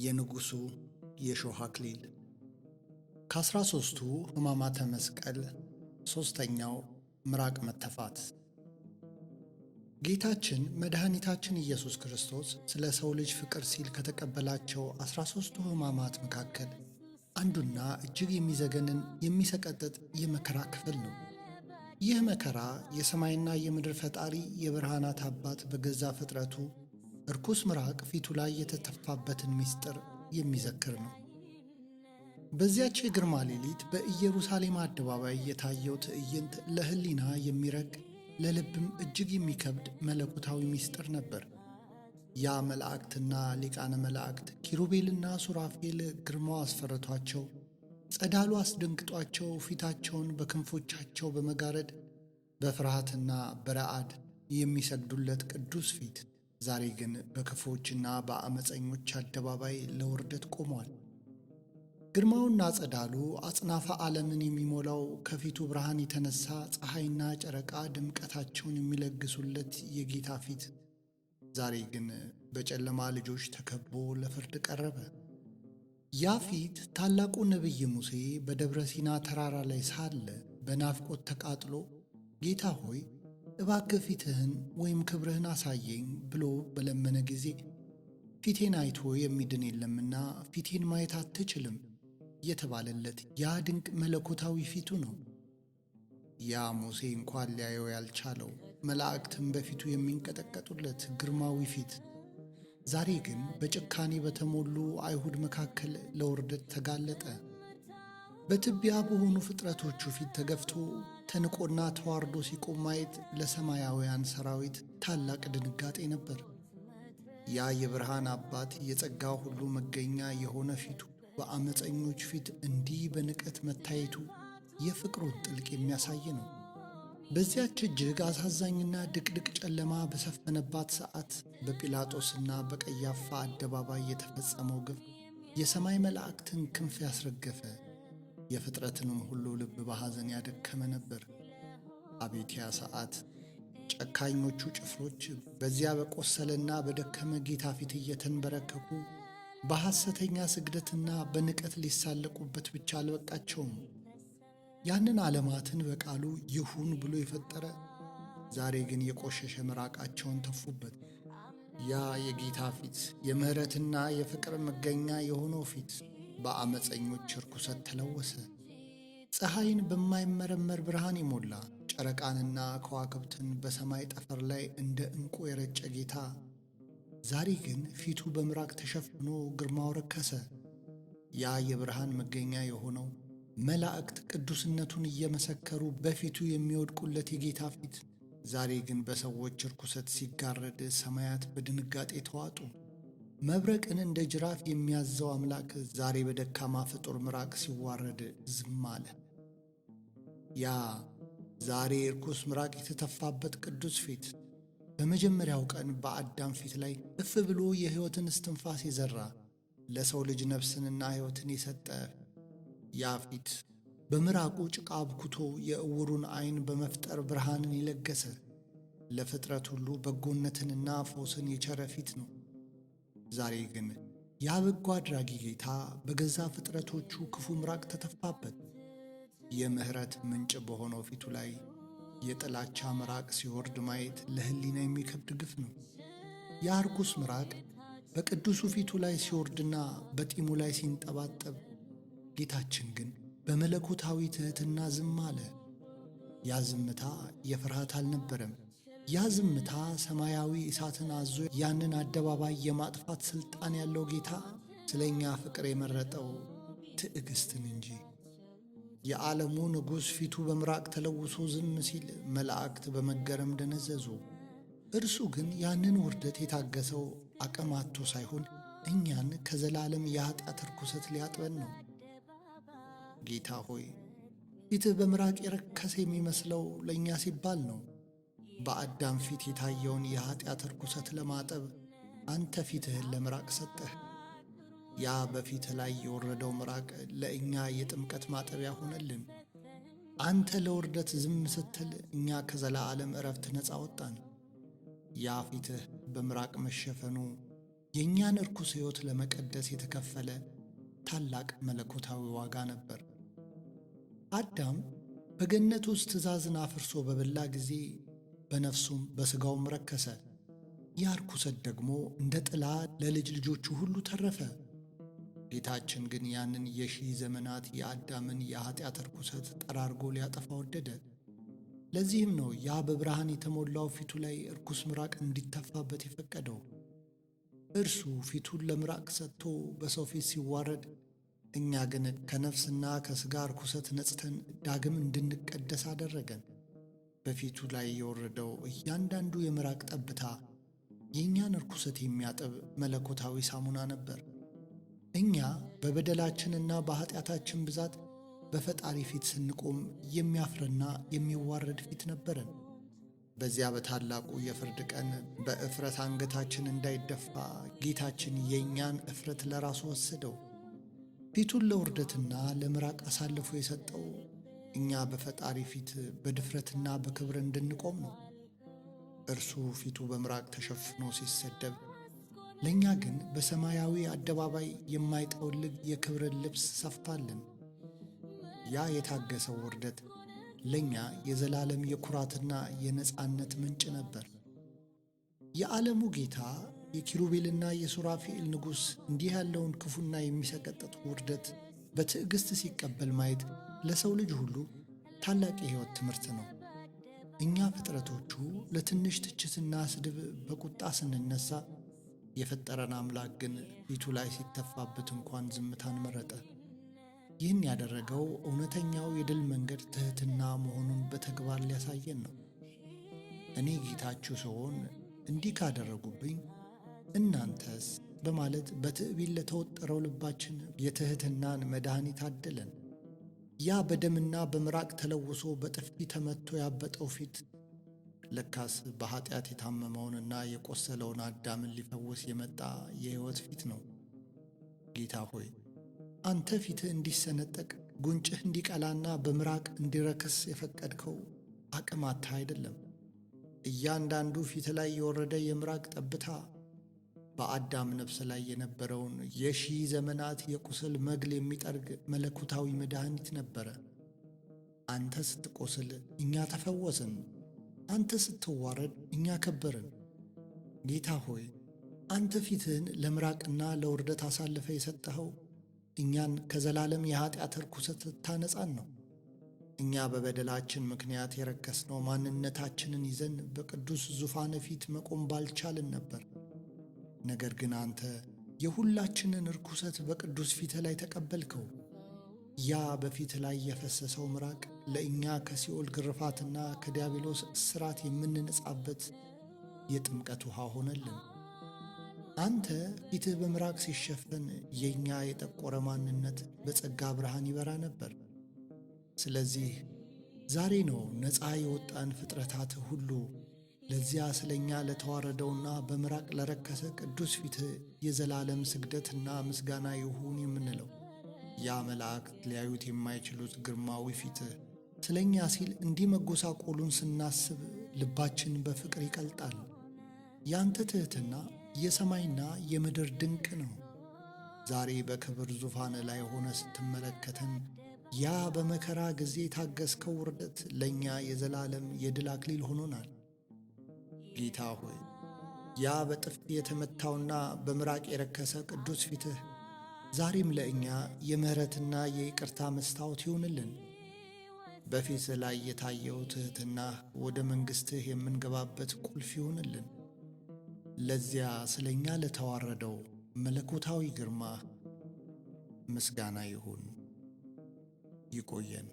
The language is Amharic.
የንጉሡ የእሾህ አክሊል። ከ13ቱ ሕማማተ መስቀል ሦስተኛው ምራቅ መተፋት። ጌታችን መድኃኒታችን ኢየሱስ ክርስቶስ ስለ ሰው ልጅ ፍቅር ሲል ከተቀበላቸው 13ቱ ሕማማት መካከል አንዱና እጅግ የሚዘገንን የሚሰቀጥጥ የመከራ ክፍል ነው። ይህ መከራ የሰማይና የምድር ፈጣሪ የብርሃናት አባት በገዛ ፍጥረቱ እርኩስ ምራቅ ፊቱ ላይ የተተፋበትን ምስጢር የሚዘክር ነው። በዚያች የግርማ ሌሊት በኢየሩሳሌም አደባባይ የታየው ትዕይንት ለሕሊና የሚረቅ ለልብም እጅግ የሚከብድ መለኮታዊ ምስጢር ነበር። ያ መላእክትና ሊቃነ መላእክት ኪሩቤልና ሱራፌል ግርማው አስፈርቷቸው፣ ጸዳሉ አስደንግጧቸው ፊታቸውን በክንፎቻቸው በመጋረድ በፍርሃትና በረዓድ የሚሰግዱለት ቅዱስ ፊት ዛሬ ግን በክፉዎችና በአመፀኞች አደባባይ ለውርደት ቆሟል። ግርማውና ጸዳሉ አጽናፈ ዓለምን የሚሞላው ከፊቱ ብርሃን የተነሳ ፀሐይና ጨረቃ ድምቀታቸውን የሚለግሱለት የጌታ ፊት ዛሬ ግን በጨለማ ልጆች ተከቦ ለፍርድ ቀረበ። ያ ፊት ታላቁ ነቢይ ሙሴ በደብረ ሲና ተራራ ላይ ሳለ በናፍቆት ተቃጥሎ ጌታ ሆይ እባክህ ፊትህን ወይም ክብርህን አሳየኝ ብሎ በለመነ ጊዜ ፊቴን አይቶ የሚድን የለምና ፊቴን ማየት አትችልም የተባለለት ያ ድንቅ መለኮታዊ ፊቱ ነው። ያ ሙሴ እንኳን ሊያየው ያልቻለው መላእክትም በፊቱ የሚንቀጠቀጡለት ግርማዊ ፊት ዛሬ ግን በጭካኔ በተሞሉ አይሁድ መካከል ለውርደት ተጋለጠ። በትቢያ በሆኑ ፍጥረቶቹ ፊት ተገፍቶ ተንቆና ተዋርዶ ሲቆም ማየት ለሰማያውያን ሰራዊት ታላቅ ድንጋጤ ነበር። ያ የብርሃን አባት የጸጋ ሁሉ መገኛ የሆነ ፊቱ በአመፀኞች ፊት እንዲህ በንቀት መታየቱ የፍቅሩን ጥልቅ የሚያሳይ ነው። በዚያች እጅግ አሳዛኝና ድቅድቅ ጨለማ በሰፈነባት ሰዓት በጲላጦስና በቀያፋ አደባባይ የተፈጸመው ግፍ የሰማይ መላእክትን ክንፍ ያስረገፈ የፍጥረትንም ሁሉ ልብ በሐዘን ያደከመ ነበር። አቤት ያ ሰዓት! ጨካኞቹ ጭፍሮች በዚያ በቆሰለና በደከመ ጌታ ፊት እየተንበረከኩ በሐሰተኛ ስግደትና በንቀት ሊሳለቁበት ብቻ አልበቃቸውም። ያንን ዓለማትን በቃሉ ይሁን ብሎ የፈጠረ ዛሬ ግን የቆሸሸ ምራቃቸውን ተፉበት። ያ የጌታ ፊት የምሕረትና የፍቅር መገኛ የሆነው ፊት በአመፀኞች ርኩሰት ተለወሰ። ፀሐይን በማይመረመር ብርሃን የሞላ ጨረቃንና ከዋክብትን በሰማይ ጠፈር ላይ እንደ ዕንቁ የረጨ ጌታ ዛሬ ግን ፊቱ በምራቅ ተሸፍኖ ግርማው ረከሰ። ያ የብርሃን መገኛ የሆነው መላእክት ቅዱስነቱን እየመሰከሩ በፊቱ የሚወድቁለት የጌታ ፊት ዛሬ ግን በሰዎች ርኩሰት ሲጋረድ ሰማያት በድንጋጤ ተዋጡ። መብረቅን እንደ ጅራፍ የሚያዘው አምላክ ዛሬ በደካማ ፍጡር ምራቅ ሲዋረድ ዝም አለ። ያ ዛሬ ርኩስ ምራቅ የተተፋበት ቅዱስ ፊት በመጀመሪያው ቀን በአዳም ፊት ላይ እፍ ብሎ የሕይወትን እስትንፋስ የዘራ ለሰው ልጅ ነፍስንና ሕይወትን የሰጠ ያ ፊት በምራቁ ጭቃ አብኩቶ የዕውሩን ዐይን በመፍጠር ብርሃንን የለገሰ ለፍጥረት ሁሉ በጎነትንና ፈውስን የቸረ ፊት ነው። ዛሬ ግን ያ በጎ አድራጊ ጌታ በገዛ ፍጥረቶቹ ክፉ ምራቅ ተተፋበት። የምሕረት ምንጭ በሆነው ፊቱ ላይ የጥላቻ ምራቅ ሲወርድ ማየት ለሕሊና የሚከብድ ግፍ ነው። ያ ርኩስ ምራቅ በቅዱሱ ፊቱ ላይ ሲወርድና በጢሙ ላይ ሲንጠባጠብ ጌታችን ግን በመለኮታዊ ትሕትና ዝም አለ። ያ ዝምታ የፍርሃት አልነበረም። ያ ዝምታ ሰማያዊ እሳትን አዞ ያንን አደባባይ የማጥፋት ሥልጣን ያለው ጌታ ስለ እኛ ፍቅር የመረጠው ትዕግሥትን እንጂ። የዓለሙ ንጉሥ ፊቱ በምራቅ ተለውሶ ዝም ሲል መላእክት በመገረም ደነዘዙ። እርሱ ግን ያንን ውርደት የታገሰው አቅም አጥቶ ሳይሆን እኛን ከዘላለም የኀጢአት ርኩሰት ሊያጥበን ነው። ጌታ ሆይ ፊትህ በምራቅ የረከሰ የሚመስለው ለእኛ ሲባል ነው። በአዳም ፊት የታየውን የኀጢአት ርኩሰት ለማጠብ አንተ ፊትህን ለምራቅ ሰጠህ። ያ በፊትህ ላይ የወረደው ምራቅ ለእኛ የጥምቀት ማጠቢያ ሆነልን። አንተ ለውርደት ዝም ስትል እኛ ከዘላለም ዕረፍት ነፃ ወጣን። ያ ፊትህ በምራቅ መሸፈኑ የእኛን ርኩስ ሕይወት ለመቀደስ የተከፈለ ታላቅ መለኮታዊ ዋጋ ነበር። አዳም በገነት ውስጥ ትእዛዝን አፍርሶ በበላ ጊዜ በነፍሱም በሥጋውም ረከሰ። ያ ርኩሰት ደግሞ እንደ ጥላ ለልጅ ልጆቹ ሁሉ ተረፈ። ጌታችን ግን ያንን የሺህ ዘመናት የአዳምን የኀጢአት ርኩሰት ጠራርጎ ሊያጠፋ ወደደ። ለዚህም ነው ያ በብርሃን የተሞላው ፊቱ ላይ ርኩስ ምራቅ እንዲተፋበት የፈቀደው። እርሱ ፊቱን ለምራቅ ሰጥቶ በሰው ፊት ሲዋረድ፣ እኛ ግን ከነፍስና ከሥጋ ርኩሰት ነጽተን ዳግም እንድንቀደስ አደረገን። በፊቱ ላይ የወረደው እያንዳንዱ የምራቅ ጠብታ የእኛን ርኩሰት የሚያጥብ መለኮታዊ ሳሙና ነበር። እኛ በበደላችንና በኀጢአታችን ብዛት በፈጣሪ ፊት ስንቆም የሚያፍርና የሚዋረድ ፊት ነበረን። በዚያ በታላቁ የፍርድ ቀን በእፍረት አንገታችን እንዳይደፋ ጌታችን የእኛን እፍረት ለራሱ ወሰደው። ፊቱን ለውርደትና ለምራቅ አሳልፎ የሰጠው እኛ በፈጣሪ ፊት በድፍረትና በክብር እንድንቆም ነው። እርሱ ፊቱ በምራቅ ተሸፍኖ ሲሰደብ፣ ለእኛ ግን በሰማያዊ አደባባይ የማይጠወልግ የክብርን ልብስ ሰፋልን። ያ የታገሰው ውርደት ለእኛ የዘላለም የኩራትና የነጻነት ምንጭ ነበር። የዓለሙ ጌታ የኪሩቤልና የሱራፌል ንጉሥ እንዲህ ያለውን ክፉና የሚሰቀጥጥ ውርደት በትዕግሥት ሲቀበል ማየት ለሰው ልጅ ሁሉ ታላቅ የሕይወት ትምህርት ነው። እኛ ፍጥረቶቹ ለትንሽ ትችትና ስድብ በቁጣ ስንነሳ፣ የፈጠረን አምላክ ግን ፊቱ ላይ ሲተፋበት እንኳን ዝምታን መረጠ። ይህን ያደረገው እውነተኛው የድል መንገድ ትሕትና መሆኑን በተግባር ሊያሳየን ነው። እኔ ጌታችሁ ስሆን እንዲህ ካደረጉብኝ እናንተስ በማለት በትዕቢት ለተወጠረው ልባችን የትሕትናን መድኃኒት አደለን። ያ በደምና በምራቅ ተለውሶ በጥፊ ተመትቶ ያበጠው ፊት ለካስ በኀጢአት የታመመውንና የቆሰለውን አዳምን ሊፈውስ የመጣ የሕይወት ፊት ነው። ጌታ ሆይ፣ አንተ ፊትህ እንዲሰነጠቅ ጉንጭህ እንዲቀላና በምራቅ እንዲረክስ የፈቀድከው አቅም አጥተህ አይደለም። እያንዳንዱ ፊት ላይ የወረደ የምራቅ ጠብታ በአዳም ነፍስ ላይ የነበረውን የሺህ ዘመናት የቁስል መግል የሚጠርግ መለኮታዊ መድኃኒት ነበረ። አንተ ስትቆስል እኛ ተፈወስን፣ አንተ ስትዋረድ እኛ ከበርን። ጌታ ሆይ፣ አንተ ፊትህን ለምራቅና ለውርደት አሳልፈ የሰጠኸው እኛን ከዘላለም የኀጢአት ርኩሰት ልታነጻን ነው። እኛ በበደላችን ምክንያት የረከስነው ማንነታችንን ይዘን በቅዱስ ዙፋን ፊት መቆም ባልቻልን ነበር። ነገር ግን አንተ የሁላችንን ርኩሰት በቅዱስ ፊትህ ላይ ተቀበልከው። ያ በፊትህ ላይ የፈሰሰው ምራቅ ለእኛ ከሲኦል ግርፋትና ከዲያብሎስ እስራት የምንነጻበት የጥምቀት ውሃ ሆነልን። አንተ ፊትህ በምራቅ ሲሸፈን የእኛ የጠቆረ ማንነት በጸጋ ብርሃን ይበራ ነበር። ስለዚህ ዛሬ ነው ነፃ የወጣን ፍጥረታት ሁሉ ለዚያ ስለ እኛ ለተዋረደውና በምራቅ ለረከሰ ቅዱስ ፊትህ የዘላለም ስግደትና ምስጋና ይሁን የምንለው። ያ መላእክት ሊያዩት የማይችሉት ግርማዊ ፊትህ ስለ እኛ ሲል እንዲህ መጎሳቆሉን ስናስብ ልባችን በፍቅር ይቀልጣል። ያንተ ትሕትና የሰማይና የምድር ድንቅ ነው። ዛሬ በክብር ዙፋን ላይ ሆነ ስትመለከተን ያ በመከራ ጊዜ የታገስከው ውርደት ለእኛ የዘላለም የድል አክሊል ሆኖናል። ጌታ ሆይ፣ ያ በጥፊ የተመታውና በምራቅ የረከሰ ቅዱስ ፊትህ ዛሬም ለእኛ የምሕረትና የይቅርታ መስታወት ይሁንልን። በፊትህ ላይ የታየው ትሕትና ወደ መንግሥትህ የምንገባበት ቁልፍ ይሁንልን። ለዚያ ስለ እኛ ለተዋረደው መለኮታዊ ግርማ ምስጋና ይሁን። ይቆየን።